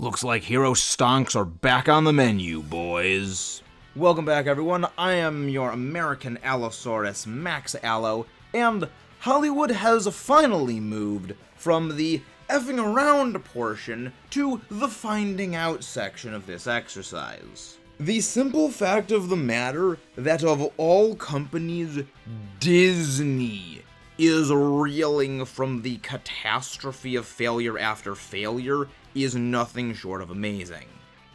Looks like hero stonks are back on the menu, boys. Welcome back, everyone. I am your American Allosaurus, Max Allo, and Hollywood has finally moved from the effing around portion to the finding out section of this exercise. The simple fact of the matter that of all companies, Disney is reeling from the catastrophe of failure after failure is nothing short of amazing.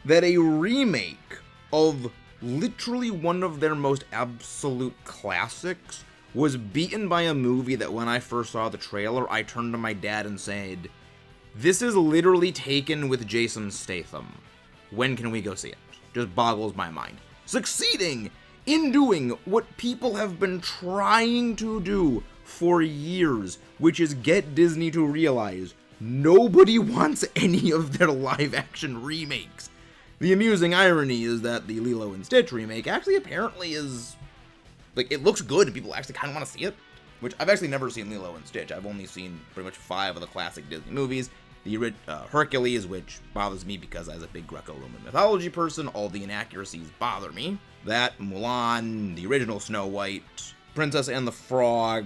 That a remake of literally one of their most absolute classics was beaten by a movie that when I first saw the trailer, I turned to my dad and said, "This is literally Taken with Jason Statham. When can we go see it?" Just boggles my mind. Succeeding in doing what people have been trying to do for years, which is get Disney to realize nobody wants any of their live-action remakes. The amusing irony is that the Lilo and Stitch remake actually apparently is, like, it looks good and people actually kind of want to see it, which I've actually never seen Lilo and Stitch. I've only seen pretty much 5 of the classic Disney movies. The Hercules, which bothers me because as a big Greco-Roman mythology person, all the inaccuracies bother me. That, Mulan, the original Snow White, Princess and the Frog,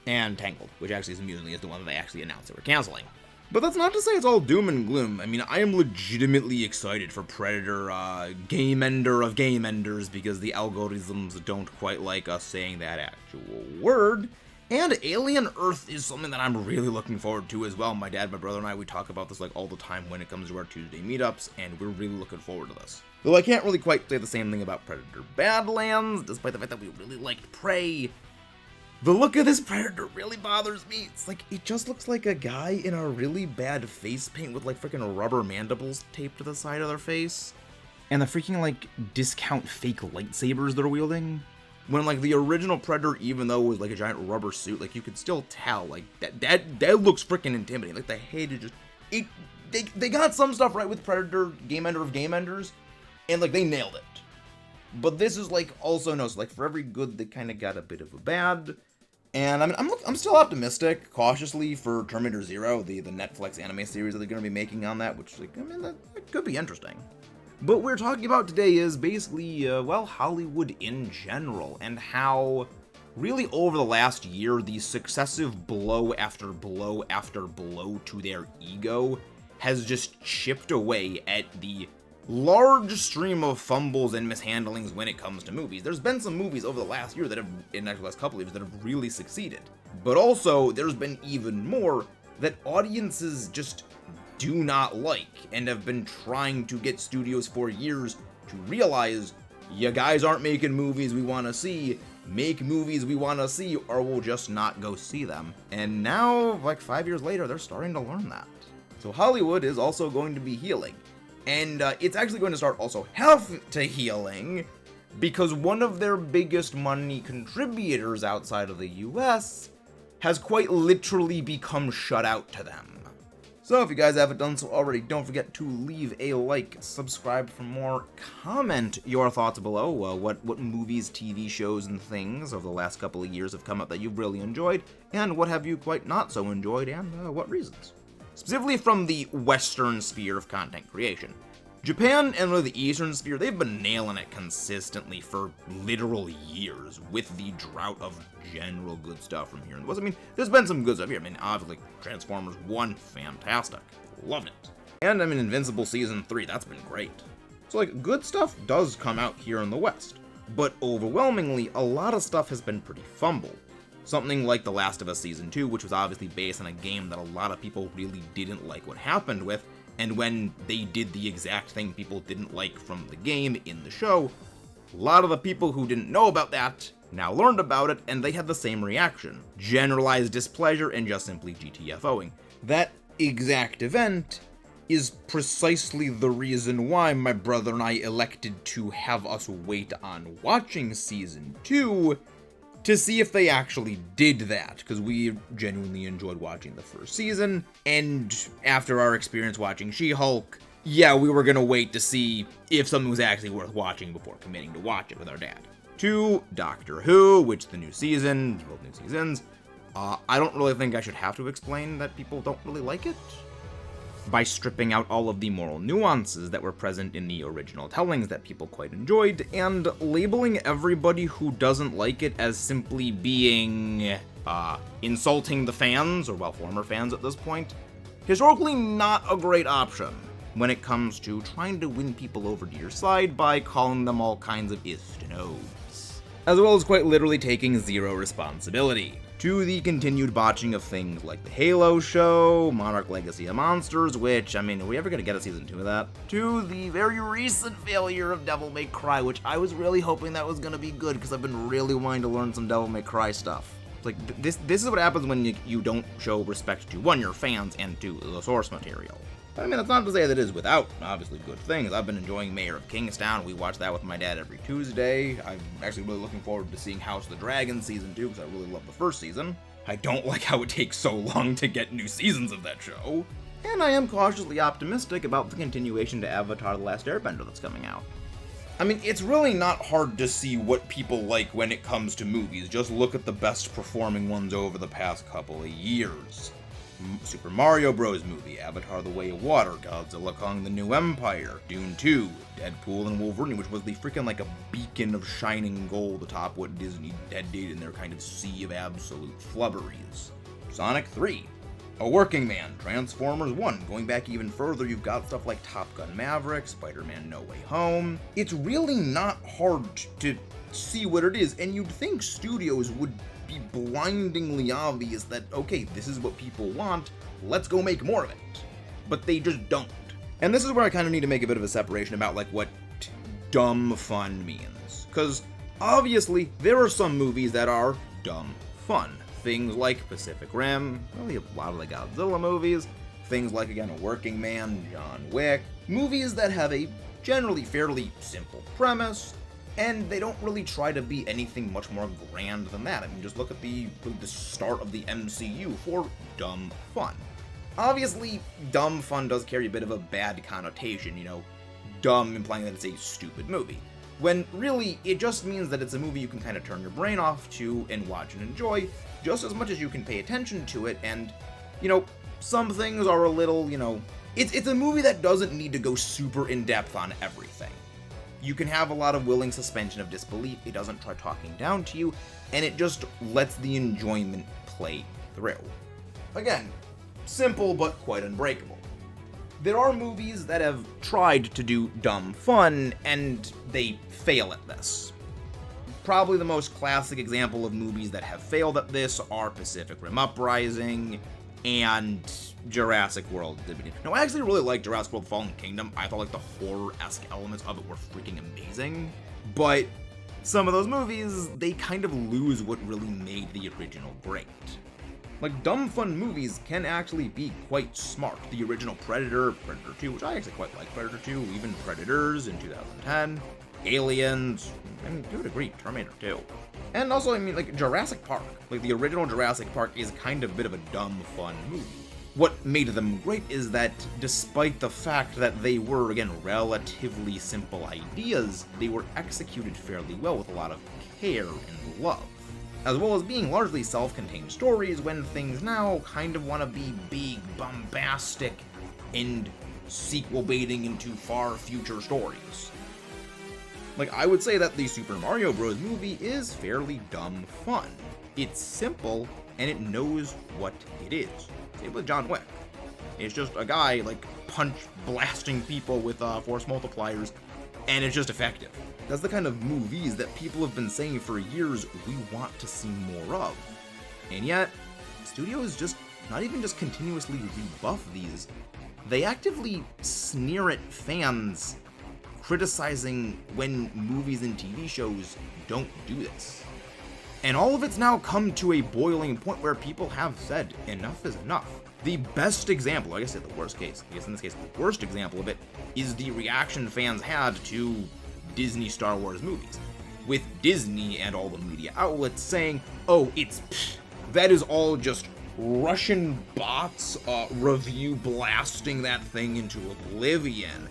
and Tangled, which actually amusingly is the one that they actually announced they were canceling. But that's not to say it's all doom and gloom. I mean, I am legitimately excited for Predator, Game Ender of Game Enders, because the algorithms don't quite like us saying that actual word. And Alien Earth is something that I'm really looking forward to as well. My dad, my brother, and I, we talk about this like all the time when it comes to our Tuesday meetups, and we're really looking forward to this. Though I can't really quite say the same thing about Predator Badlands, despite the fact that we really liked Prey. The look of this Predator really bothers me. It's like, it just looks like a guy in a really bad face paint with like freaking rubber mandibles taped to the side of their face. And the freaking like discount fake lightsabers they're wielding. When like the original Predator, even though it was like a giant rubber suit, like you could still tell like that looks freaking intimidating. Like the head is just, they got some stuff right with Predator, Game Ender of Game Enders, and like they nailed it. But this is like also no, so like for every good they kind of got a bit of a bad. And I mean, I'm still optimistic, cautiously, for Terminator Zero, the Netflix anime series that they're going to be making on that, which, like, I mean, that could be interesting. But what we're talking about today is basically, well, Hollywood in general, and how, really over the last year, the successive blow after blow after blow to their ego has just chipped away at the large stream of fumbles and mishandlings when it comes to movies. There's been some movies over the last year that have, in the last couple of years, that have really succeeded. But also, there's been even more that audiences just do not like, and have been trying to get studios for years to realize, you guys aren't making movies we want to see, make movies we want to see, or we'll just not go see them. And now, like 5 years later, they're starting to learn that. So Hollywood is also going to be healing. And it's actually going to start also health to healing, because one of their biggest money contributors outside of the US has quite literally become shut out to them. So if you guys haven't done so already, don't forget to leave a like, subscribe for more, comment your thoughts below, what movies, TV shows, and things over the last couple of years have come up that you've really enjoyed, and what have you quite not so enjoyed, and what reasons. Specifically from the Western sphere of content creation. Japan and really the Eastern sphere, they've been nailing it consistently for literal years with the drought of general good stuff from here in the West. I mean, there's been some good stuff here. I mean, obviously, Transformers 1, fantastic. Loved it. And I mean, Invincible Season 3, that's been great. So, like, good stuff does come out here in the West. But overwhelmingly, a lot of stuff has been pretty fumbled. Something like The Last of Us Season 2, which was obviously based on a game that a lot of people really didn't like what happened with, and when they did the exact thing people didn't like from the game in the show, a lot of the people who didn't know about that now learned about it, and they had the same reaction. Generalized displeasure and just simply GTFOing. That exact event is precisely the reason why my brother and I elected to have us wait on watching Season 2 to see if they actually did that, because we genuinely enjoyed watching the first season, and after our experience watching She-Hulk, yeah, we were gonna wait to see if something was actually worth watching before committing to watch it with our dad. 2, Doctor Who, which the new season, both new seasons, I don't really think I should have to explain that people don't really like it. by stripping out all of the moral nuances that were present in the original tellings that people quite enjoyed, and labeling everybody who doesn't like it as simply being, insulting the fans, or well, former fans at this point. Historically not a great option when it comes to trying to win people over to your side by calling them all kinds of ists and ohs, as well as quite literally taking zero responsibility. To the continued botching of things like the Halo show, Monarch Legacy of Monsters, which, I mean, are we ever gonna get a season 2 of that? To the very recent failure of Devil May Cry, which I was really hoping that was gonna be good, because I've been really wanting to learn some Devil May Cry stuff. Like, this is what happens when you don't show respect to, one, your fans, and two, the source material. I mean, that's not to say that it is without, obviously, good things. I've been enjoying Mayor of Kingstown. We watch that with my dad every Tuesday. I'm actually really looking forward to seeing House of the Dragon Season 2, because I really love the first season. I don't like how it takes so long to get new seasons of that show. And I am cautiously optimistic about the continuation to Avatar: The Last Airbender that's coming out. I mean, it's really not hard to see what people like when it comes to movies. Just look at the best performing ones over the past couple of years. Super Mario Bros. Movie, Avatar: The Way of Water, Godzilla Kong: The New Empire, Dune 2, Deadpool and Wolverine, which was the freaking like a beacon of shining gold atop what Disney did in their kind of sea of absolute flubberies. Sonic 3, A Working Man, Transformers 1, going back even further, you've got stuff like Top Gun Maverick, Spider-Man No Way Home. It's really not hard to see what it is, and you'd think studios would be blindingly obvious that, okay, this is what people want, let's go make more of it. But they just don't. And this is where I kind of need to make a bit of a separation about like what dumb fun means. Because obviously there are some movies that are dumb fun. Things like Pacific Rim, really a lot of the Godzilla movies, things like, again, A Working Man, John Wick, movies that have a generally fairly simple premise, and they don't really try to be anything much more grand than that. I mean, just look at the start of the MCU for dumb fun. Obviously, dumb fun does carry a bit of a bad connotation, you know, dumb implying that it's a stupid movie. When really, it just means that it's a movie you can kind of turn your brain off to and watch and enjoy, just as much as you can pay attention to it, and, you know, some things are a little, you know, it's a movie that doesn't need to go super in-depth on everything. You can have a lot of willing suspension of disbelief, it doesn't try talking down to you, and it just lets the enjoyment play through. Again, simple but quite unbreakable. There are movies that have tried to do dumb fun, and they fail at this. Probably the most classic example of movies that have failed at this are Pacific Rim Uprising and Jurassic World. Now, I actually really like Jurassic World Fallen Kingdom. I thought like the horror-esque elements of it were freaking amazing. But some of those movies, they kind of lose what really made the original great. Like, dumb fun movies can actually be quite smart. The original Predator, Predator 2, which I actually quite like Predator 2, even Predators in 2010, Aliens, I mean, to a degree, Terminator 2. And also, I mean, like, Jurassic Park. Like, the original Jurassic Park is kind of a bit of a dumb fun movie. What made them great is that, despite the fact that they were, again, relatively simple ideas, they were executed fairly well with a lot of care and love. As well as being largely self-contained stories when things now kind of want to be big, bombastic, and sequel baiting into far future stories. Like, I would say that the Super Mario Bros. Movie is fairly dumb fun. It's simple, and it knows what it is. Same with John Wick. It's just a guy, like, punch-blasting people with force multipliers, and it's just effective. That's the kind of movies that people have been saying for years we want to see more of. And yet, studios just not even just continuously rebuff these, they actively sneer at fans criticizing when movies and TV shows don't do this. And all of it's now come to a boiling point where people have said enough is enough. The best example, I guess the worst case, I guess in this case the worst example of it, is the reaction fans had to Disney Star Wars movies. With Disney and all the media outlets saying, oh, that is all just Russian bots review blasting that thing into oblivion.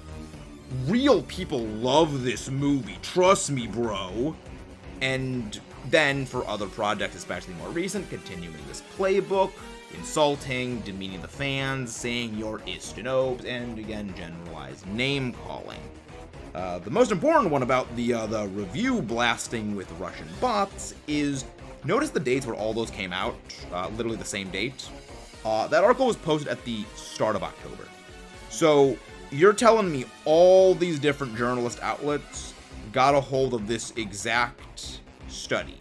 Real people love this movie, trust me, bro. And then for other projects, especially more recent, continuing this playbook, insulting, demeaning the fans, saying you're istinobes, and again, generalized name-calling. The most important one about the review blasting with Russian bots is, notice the dates where all those came out, literally the same date. That article was posted at the start of October. So, you're telling me all these different journalist outlets got a hold of this exact study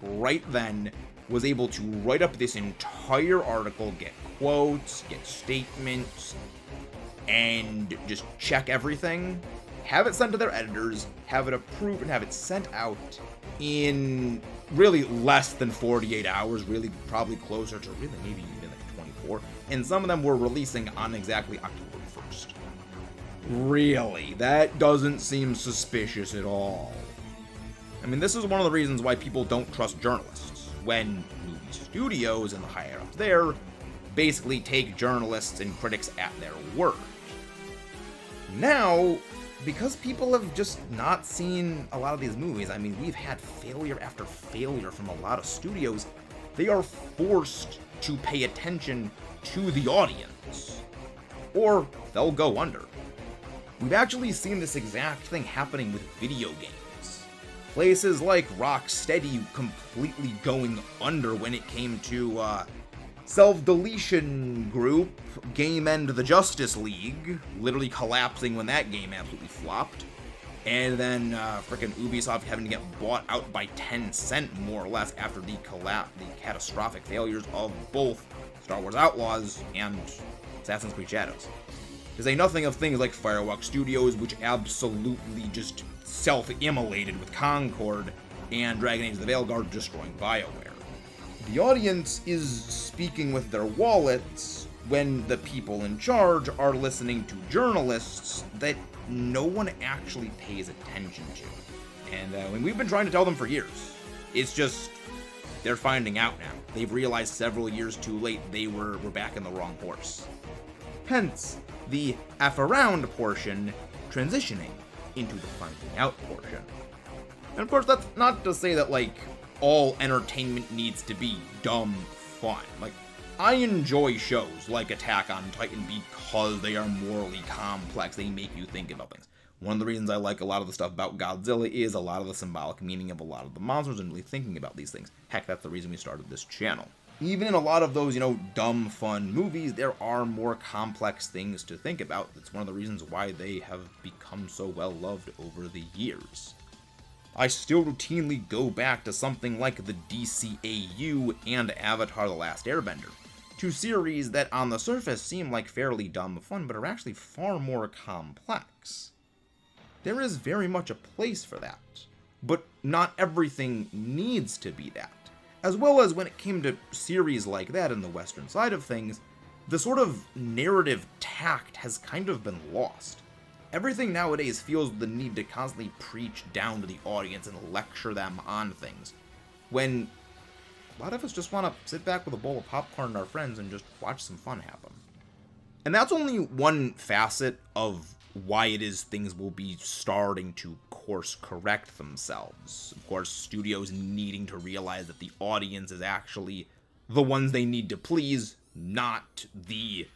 right then, was able to write up this entire article, get quotes, get statements, and just check everything, have it sent to their editors, have it approved, and have it sent out in really less than 48 hours, really probably closer to really maybe even like 24, and some of them were releasing on exactly October 1st. Really? That doesn't seem suspicious at all. I mean, this is one of the reasons why people don't trust journalists, when movie studios and the higher-ups there basically take journalists and critics at their word. Now, because people have just not seen a lot of these movies, I mean, we've had failure after failure from a lot of studios, they are forced to pay attention to the audience, or they'll go under. We've actually seen this exact thing happening with video games. Places like Rocksteady completely going under when it came to self-deletion group Game End the Justice League, literally collapsing when that game absolutely flopped. And then frickin' Ubisoft having to get bought out by Tencent, more or less, after the catastrophic failures of both Star Wars Outlaws and Assassin's Creed Shadows. To say nothing of things like Firewalk Studios, which absolutely just self-immolated with Concord, and Dragon Age the Veilguard destroying BioWare. The audience is speaking with their wallets when the people in charge are listening to journalists that no one actually pays attention to. And we've been trying to tell them for years. It's just, they're finding out now. They've realized several years too late they were back in the wrong horse. Hence, the F-around portion transitioning into the finding out portion. And of course, that's not to say that, like, all entertainment needs to be dumb fun. Like, I enjoy shows like Attack on Titan because they are morally complex. They make you think about things. One of the reasons I like a lot of the stuff about Godzilla is a lot of the symbolic meaning of a lot of the monsters and really thinking about these things. Heck, that's the reason we started this channel. Even in a lot of those, dumb fun movies, there are more complex things to think about. That's one of the reasons why they have become so well loved over the years. I still routinely go back to something like the DCAU and Avatar: The Last Airbender, two series that on the surface seem like fairly dumb fun, but are actually far more complex. There is very much a place for that, but not everything needs to be that. As well as when it came to series like that in the Western side of things, the sort of narrative tact has kind of been lost. Everything nowadays feels the need to constantly preach down to the audience and lecture them on things, when a lot of us just want to sit back with a bowl of popcorn and our friends and just watch some fun happen. And that's only one facet of why it is things will be starting to course correct themselves. Of course, studios needing to realize that the audience is actually the ones they need to please, not the,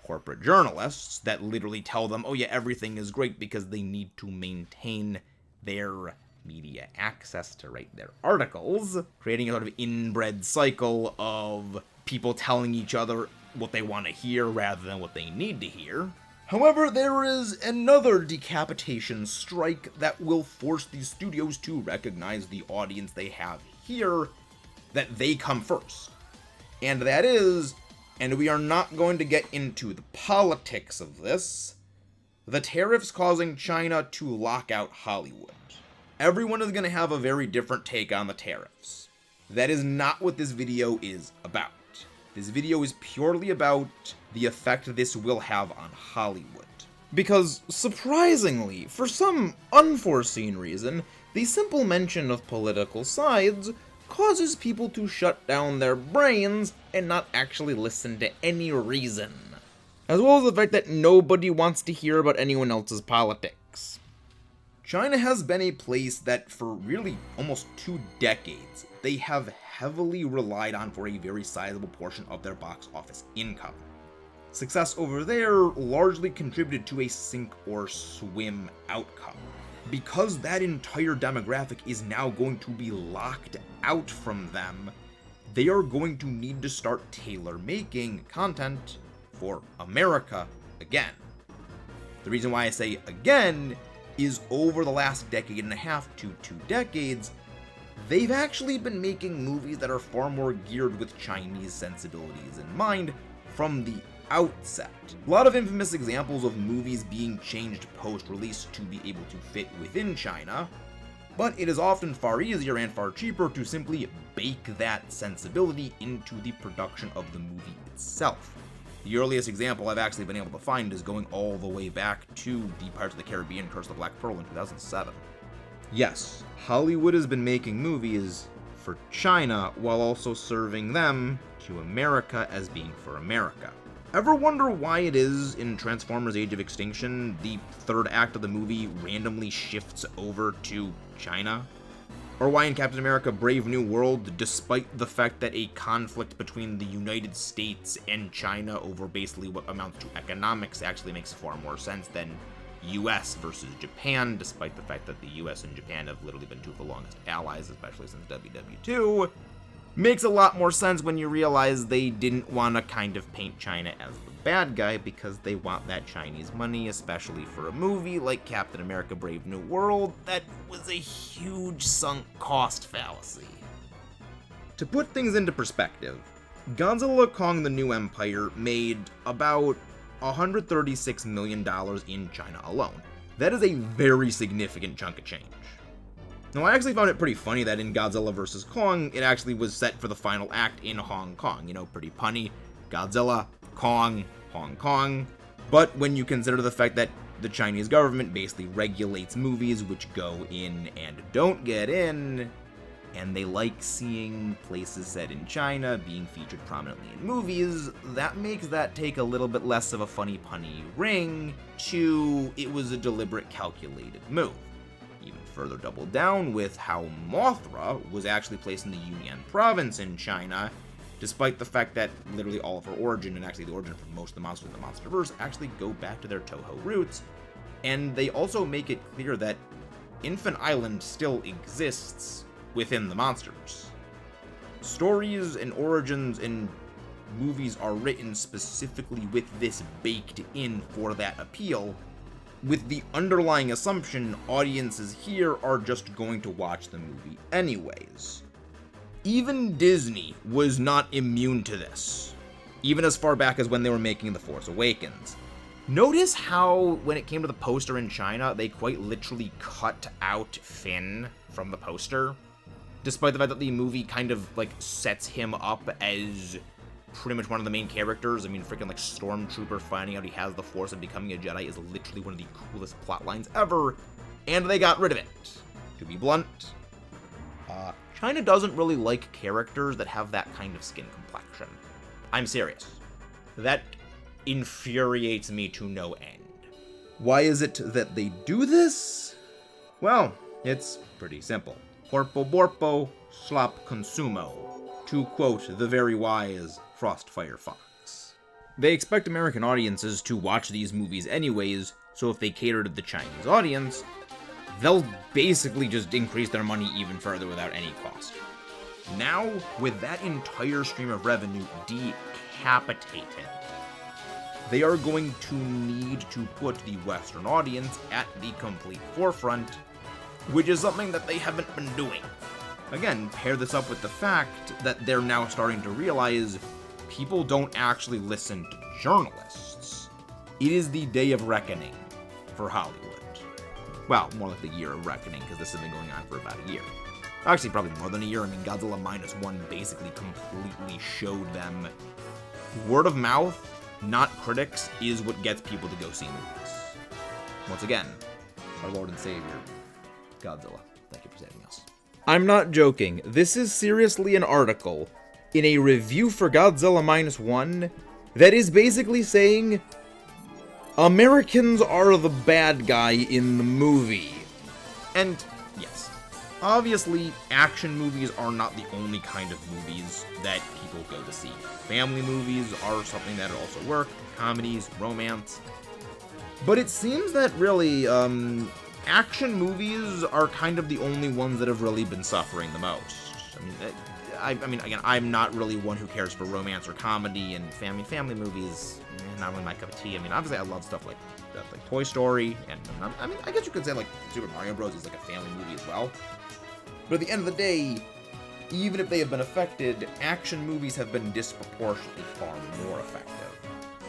corporate journalists that literally tell them, oh yeah, everything is great because they need to maintain their media access to write their articles, creating a sort of inbred cycle of people telling each other what they want to hear rather than what they need to hear. However, there is another decapitation strike that will force these studios to recognize the audience they have here, that they come first. And that is, and we are not going to get into the politics of this, the tariffs causing China to lock out Hollywood. Everyone is going to have a very different take on the tariffs. That is not what this video is about. This video is purely about the effect this will have on Hollywood. Because, surprisingly, for some unforeseen reason, the simple mention of political sides causes people to shut down their brains and not actually listen to any reason. As well as the fact that nobody wants to hear about anyone else's politics. China has been a place that for really almost 2 decades, they have heavily relied on for a very sizable portion of their box office income. Success over there largely contributed to a sink or swim outcome. Because that entire demographic is now going to be locked out from them, they are going to need to start tailor-making content for America again. The reason why I say again is over the last decade and a half to 2 decades, they've actually been making movies that are far more geared with Chinese sensibilities in mind from the outset. A lot of infamous examples of movies being changed post-release to be able to fit within China, but it is often far easier and far cheaper to simply bake that sensibility into the production of the movie itself. The earliest example I've actually been able to find is going all the way back to the Pirates of the Caribbean Curse of the Black Pearl in 2007. Yes, Hollywood has been making movies for China while also serving them to America as being for America. Ever wonder why it is in Transformers Age of Extinction, the third act of the movie randomly shifts over to China? Or why in Captain America Brave New World, despite the fact that a conflict between the United States and China over basically what amounts to economics actually makes far more sense than US versus Japan, despite the fact that the US and Japan have literally been two of the longest allies, especially since WW2, makes a lot more sense when you realize they didn't want to kind of paint China as the bad guy because they want that Chinese money, especially for a movie like Captain America Brave New World that was a huge sunk cost fallacy. To put things into perspective, Godzilla Kong the New Empire made about $136 million in China alone. That is a very significant chunk of change. Now, I actually found it pretty funny that in Godzilla vs. Kong, it actually was set for the final act in Hong Kong. You know, pretty punny. Godzilla, Kong, Hong Kong. But when you consider the fact that the Chinese government basically regulates movies which go in and don't get in, and they like seeing places set in China being featured prominently in movies, that makes that take a little bit less of a funny punny ring to it was a deliberate calculated move. Even further doubled down with how Mothra was actually placed in the Yunnan province in China, despite the fact that literally all of her origin, and actually the origin for most of the monsters in the Monsterverse, actually go back to their Toho roots. And they also make it clear that Infant Island still exists within the Monsterverse. Stories and origins in movies are written specifically with this baked in for that appeal, with the underlying assumption audiences here are just going to watch the movie anyways. Even Disney was not immune to this, even as far back as when they were making The Force Awakens. Notice how, when it came to the poster in China, they quite literally cut out Finn from the poster, despite the fact that the movie kind of, like, sets him up as pretty much one of the main characters. I mean, freaking, like, Stormtrooper finding out he has the Force and becoming a Jedi is literally one of the coolest plot lines ever, and they got rid of it. To be blunt, China doesn't really like characters that have that kind of skin complexion. I'm serious. That infuriates me to no end. Why is it that they do this? Well, it's pretty simple. Corpo borpo, slop consumo, to quote the very wise Frostfire Fox. They expect American audiences to watch these movies anyways, so if they cater to the Chinese audience, they'll basically just increase their money even further without any cost. Now, with that entire stream of revenue decapitated, they are going to need to put the Western audience at the complete forefront, which is something that they haven't been doing. Again, pair this up with the fact that they're now starting to realize people don't actually listen to journalists. It is the day of reckoning for Hollywood. Well, more like the year of reckoning, because this has been going on for about a year. Actually, probably more than a year. I mean, Godzilla Minus One basically completely showed them word of mouth, not critics, is what gets people to go see movies. Once again, our Lord and Savior, Godzilla. Thank you for saving us. I'm not joking. This is seriously an article in a review for Godzilla Minus One that is basically saying Americans are the bad guy in the movie. And yes, obviously, action movies are not the only kind of movies that people go to see. Family movies are something that also work, comedies, romance. But it seems that really, action movies are kind of the only ones that have really been suffering the most. I mean, again, I'm not really one who cares for romance or comedy, and family movies, not really my cup of tea. I mean, obviously, I love stuff like Toy Story, and I mean, I guess you could say like Super Mario Bros. Is like a family movie as well. But at the end of the day, even if they have been affected, action movies have been disproportionately far more effective.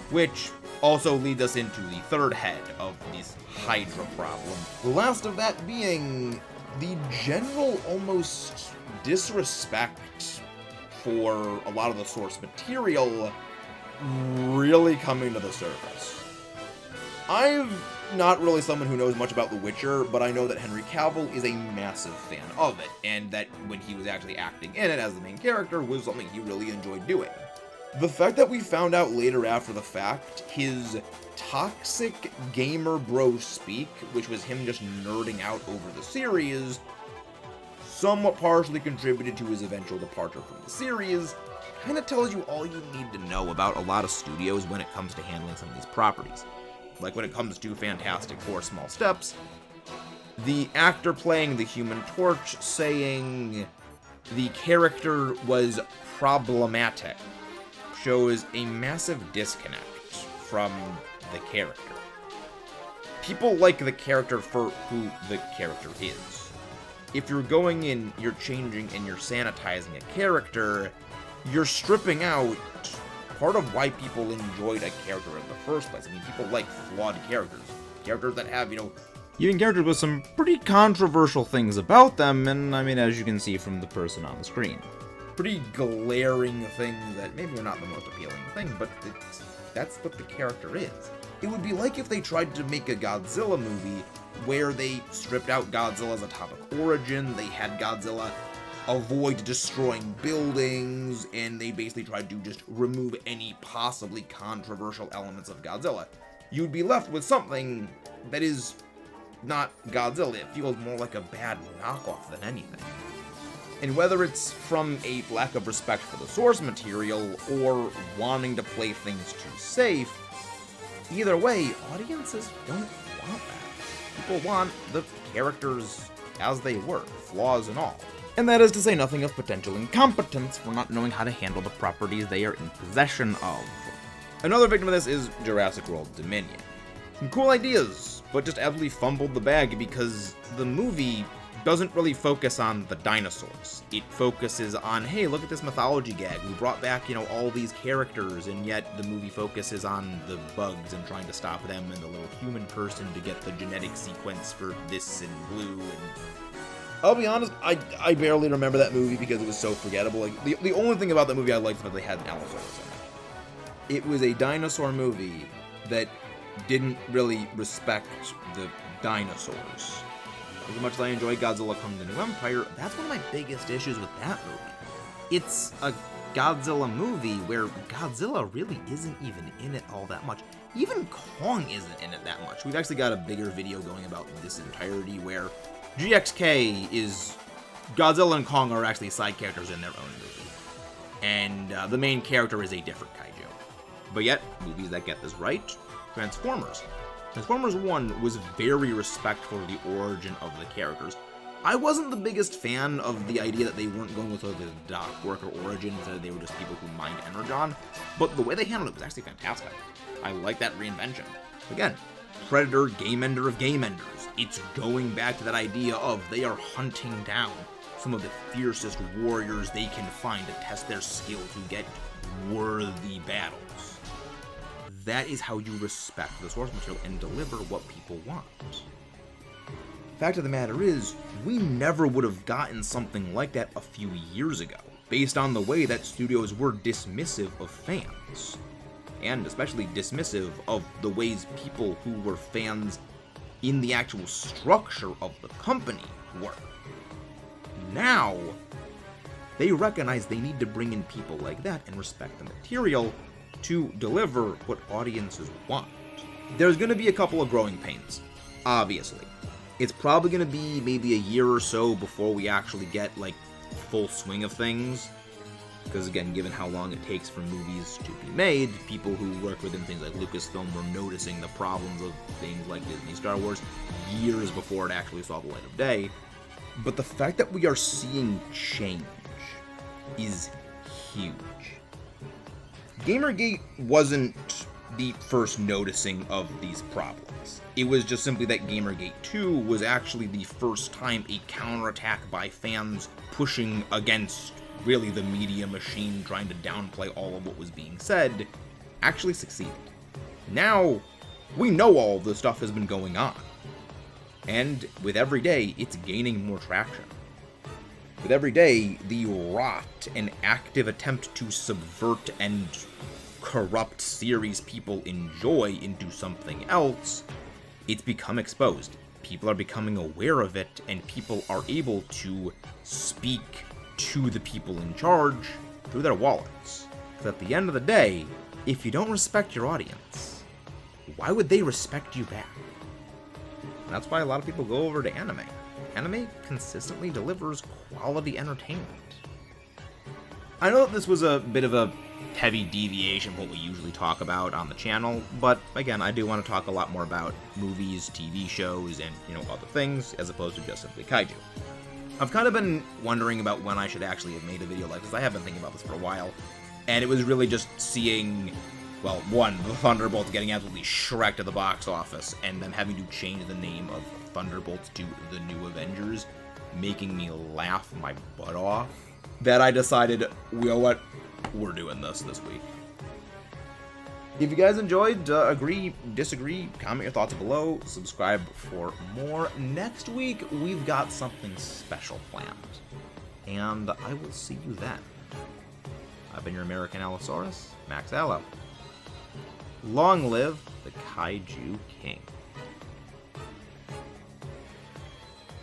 Which also leads us into the third head of this Hydra problem. The last of that being the general almost disrespect for a lot of the source material really coming to the surface. I'm not really someone who knows much about The Witcher, but I know that Henry Cavill is a massive fan of it, and that when he was actually acting in it as the main character was something he really enjoyed doing. The fact that we found out later after the fact, his toxic gamer bro speak, which was him just nerding out over the series, somewhat partially contributed to his eventual departure from the series, kind of tells you all you need to know about a lot of studios when it comes to handling some of these properties. Like when it comes to Fantastic Four Small Steps, the actor playing the Human Torch saying the character was problematic shows a massive disconnect from the character. People like the character for who the character is. If you're going in, you're changing, and you're sanitizing a character, you're stripping out part of why people enjoyed a character in the first place. I mean, people like flawed characters. Characters that have, even characters with some pretty controversial things about them, and I mean, as you can see from the person on the screen. Pretty glaring things that maybe are not the most appealing thing, but that's what the character is. It would be like if they tried to make a Godzilla movie where they stripped out Godzilla as a topic origin, they had Godzilla avoid destroying buildings, and they basically tried to just remove any possibly controversial elements of Godzilla. You'd be left with something that is not Godzilla. It feels more like a bad knockoff than anything. And whether it's from a lack of respect for the source material or wanting to play things too safe, either way, audiences don't want that. People want the characters as they were, flaws and all. And that is to say nothing of potential incompetence for not knowing how to handle the properties they are in possession of. Another victim of this is Jurassic World Dominion. Some cool ideas, but just absolutely fumbled the bag because the movie doesn't really focus on the dinosaurs. It focuses on, hey, look at this mythology gag. We brought back, all these characters, and yet the movie focuses on the bugs and trying to stop them and the little human person to get the genetic sequence for this and blue. And I'll be honest, I barely remember that movie because it was so forgettable. Like, the only thing about that movie I liked was that they had an Allosaurus in it. It was a dinosaur movie that didn't really respect the dinosaurs. As much as I enjoy Godzilla Kong the New Empire, that's one of my biggest issues with that movie. It's a Godzilla movie where Godzilla really isn't even in it all that much. Even Kong isn't in it that much. We've actually got a bigger video going about this entirety where GXK is... Godzilla and Kong are actually side characters in their own movie. And the main character is a different kaiju. But yet, movies that get this right, Transformers. Transformers 1 was very respectful of the origin of the characters. I wasn't the biggest fan of the idea that they weren't going with the Doc Worker origin, that they were just people who mined Energon, but the way they handled it was actually fantastic. I like that reinvention. Again, Predator, game ender of game enders. It's going back to that idea of they are hunting down some of the fiercest warriors they can find to test their skill to get worthy battles. That is how you respect the source material and deliver what people want. Fact of the matter is, we never would have gotten something like that a few years ago, based on the way that studios were dismissive of fans. And especially dismissive of the ways people who were fans in the actual structure of the company were. Now, they recognize they need to bring in people like that and respect the material to deliver what audiences want. There's going to be a couple of growing pains, obviously. It's probably going to be maybe a year or so before we actually get, like, full swing of things. Because, again, given how long it takes for movies to be made, people who work within things like Lucasfilm were noticing the problems of things like Disney Star Wars years before it actually saw the light of day. But the fact that we are seeing change is huge. Gamergate wasn't the first noticing of these problems. It was just simply that Gamergate 2 was actually the first time a counterattack by fans pushing against really the media machine, trying to downplay all of what was being said, actually succeeded. Now, we know all of this stuff has been going on. And with every day, it's gaining more traction. With every day, the rot and active attempt to subvert and corrupt series people enjoy into something else, it's become exposed. People are becoming aware of it, and people are able to speak to the people in charge through their wallets. Because at the end of the day, if you don't respect your audience, why would they respect you back? And that's why a lot of people go over to anime. Anime consistently delivers quality entertainment. I know that this was a bit of a heavy deviation from what we usually talk about on the channel, but again, I do want to talk a lot more about movies, TV shows, and, other things, as opposed to just simply kaiju. I've kind of been wondering about when I should actually have made a video like this. I have been thinking about this for a while, and it was really just seeing, well, one, the Thunderbolts getting absolutely shreked at the box office, and them having to change the name of Thunderbolts to The New Avengers, making me laugh my butt off, that I decided, you know what, we're doing this week. If you guys enjoyed, agree, disagree, comment your thoughts below, subscribe for more. Next week, we've got something special planned, and I will see you then. I've been your American Allosaurus, Max Allo. Long live the Kaiju King.